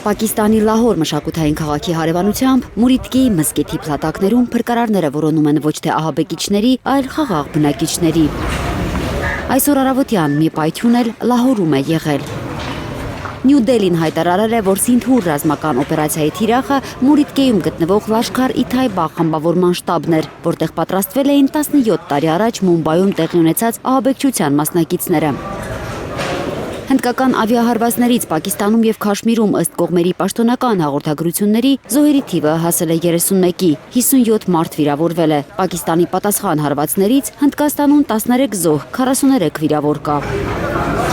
Պակիստանի Լահոր մշակութային քաղաքի հարևանությամբ Մուրիդկի մզկիթի փլատակներում փրկարարները որոնում են ոչ թե ահաբեկիչների, այլ խաղաղ բնակիչների։ Այսօր առավոտյան մի պայթյուն էլ Լահորում է եղել։ Նյու Դելին հայտարարել է, որ Սինդհուր ռազմական օպերացիայի թիրախը Մուրիդկեում գտնվող Լաշքար-ի Թայբա խմբավորման շտաբն էր, որտեղ պատրաստվել էին 17 տարի առաջ Մումբայում տեղի ունեցած ահաբեկչության մասնակիցները։ Հնդկական ավիահարվածներից Պակիստանում և Քաշմիրում ըստ կողմերի պաշտոնական հաղորդագրությունների զոհերի թիվը հասել է 31-ի, 57 մարդ վիրավորվել է։ Պակիստանի պատասխան հարվածներից Հնդկաստանում 13 զոհ, 43 վիրավոր կա։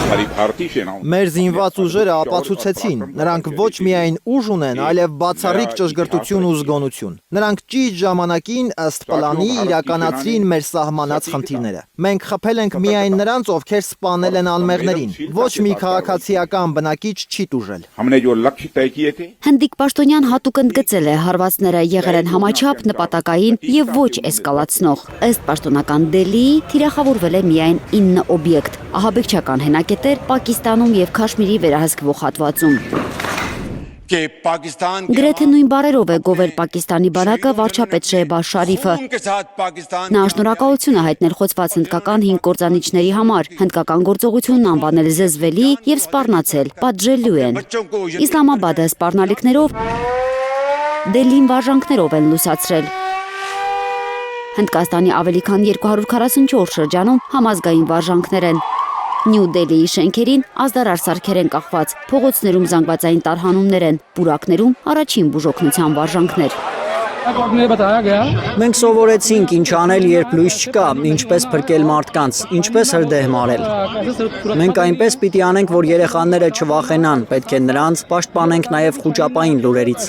Մեր զինված ուժերը ապացուցեցին, նրանք ոչ միայն ուժ ունեն, այլև բացառիկ ճշգրտություն ու զգոնություն։ Նրանք ճիշտ ժամանակին ըստ պլանի իրականացրին մեր սահմանած խնդիրները։ Մենք խփել ենք միայն նրանց, ովքեր սպանել են անմեղներին։ Ոչ մի քաղաքացիական բնակիչ չի տուժել։ Հնդիկ պաշտոնյան հատուկ ընդգծել է, հարվածները եղել են համաչափ, նպատակային և ոչ էսկալացնող։ Ըստ պաշտոնական Դելիի թիրախավորվել է միայն 9 օբյեկտ, ահաբեկչական հենակետեր Պակիստանում և Քաշմիրի վերահսկվող հատվածում։ Գրեթե նույն բառերով է գովել Պակիստանի բանակը վարչապետ Շեհբազ Շարիֆը։ Նա շնորհակալություն է հայտնել խոցված հնդկական 5 կործանիչների համար, հնդկական գործողությունն անվանել զզվելի և սպառնացել, պատժելու են։ Իսլամաբադը սպառնալիքներով, Դելին վարժանքներով են լուսացրել։ Հնդկաստանի ավելի քան 244 շրջանում համազգային վարժանքներ են։ Նյու Դելիի շենքերին ազդարար սարքեր են կախված, փողոցներում զանգվածային տարհանումներ են, պուրակներում առաջին բուժօգնության վարժանքներ։ Մենք սովորեցինք ինչ անել, երբ լույս չկա, ինչպես փրկել մարդկանց, ինչպես հրդեհ մարել։ Մենք այնպես պիտի անենք, որ երեխաները չվախենան, պետք է նրանց պաշտպանենք նաև խուճապային լուրերից։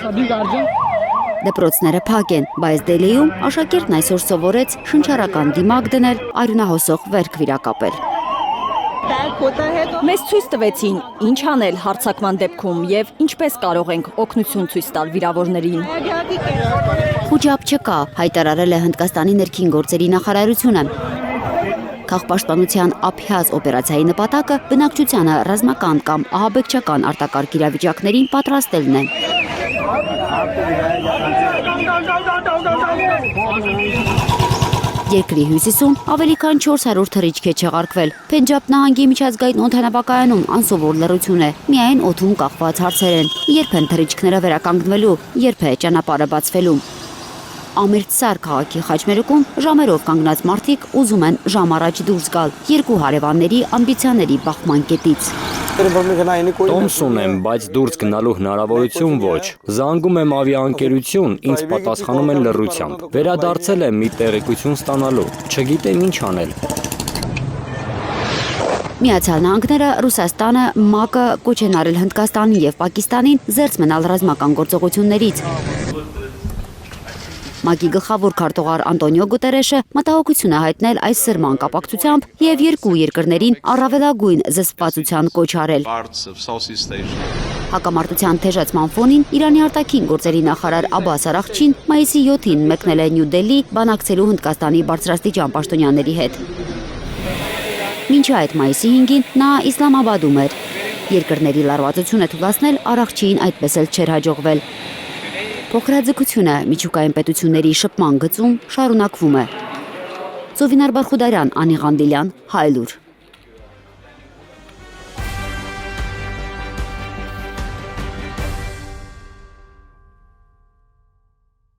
Դպրոցները փակ են, բայց Դելիում աշակերտն այսօր սովորեց շնչառական դիմակ դնել, արյունահոսող վերք վիրակապել։ Մեզ ցույց տվեցին, ինչ անել հարձակման դեպքում և ինչպես կարող ենք օգնություն ցույց տալ վիրավորներին։ Խուճապ չկա, հայտարարել է Հնդկաստանի ներքին գործերի նախարարությունը։ Քաղաքապաշտպանության ափիազ օպերացիայի նպատակը բնակչությանը ռազմական կամ ահաբեկչական արտակարգ իրավիճակներին պատրաստելն է։ Երկրի հյուսիսում ավելի քան 400 թռիչք է չեղարկվել։ Փենջաբ նահանգի միջազգային օդանավակայանում անսովոր լռություն է։ Միայն օդում կախված հարցեր են։ Երբ են թռիչքները վերականգնվելու, երբ է ճանապարհը բացվելու։ Ամրտսար քաղաքի խաչմերուկում ժամերով կանգնած մարդիկ ուզում են ժամ առաջ դուրս գալ երկու հարևանների ամբիցիաների բախման կետից։ Տոմս ունեմ, բայց դուրս գնալու հնարավորություն ոչ։ Զանգում եմ ավիաընկերություն, ինձ պատասխանում են լռությամբ։ Վերադարձել եմ մի տեղեկություն ստանալու, չգիտեմ ինչ անել։ Միացյալ Նահանգները, Ռուսաստանը, ՄԱԿ-ը կոչ են արել Հնդկաստանին և Պակիստանին զերծ մնալ ռազմական գործողություններից։ ՄԱԿ-ի գլխավոր քարտուղար Անտոնիո Գուտերեշը մտահոգություն է հայտնել այս սրման կապակցությամբ և երկու երկրներին առավելագույն զսպվածության կոչ արել։ Հակամարտության թեժացման ֆոնին Իրանի արտաքին գործերի նախարար Աբբաս Արաղչին մայիսի 7-ին մեկնել է Նյու Դելի բանակցելու Հնդկաստանի բարձրաստիճան պաշտոնյաների հետ։ Մինչ այդ մայիսի 5-ին նա Իսլամաբադում էր։ Երկրների լարվածությունը թուլացնել Արաղչիին այդպես էլ չէր հաջողվել։ Փոխհրաձգությունը միջուկային պետությունների շփման գծում շարունակվում է։ Զովինար Բարխուդարյան, Անի Ղանդիլյան, Հայլուր։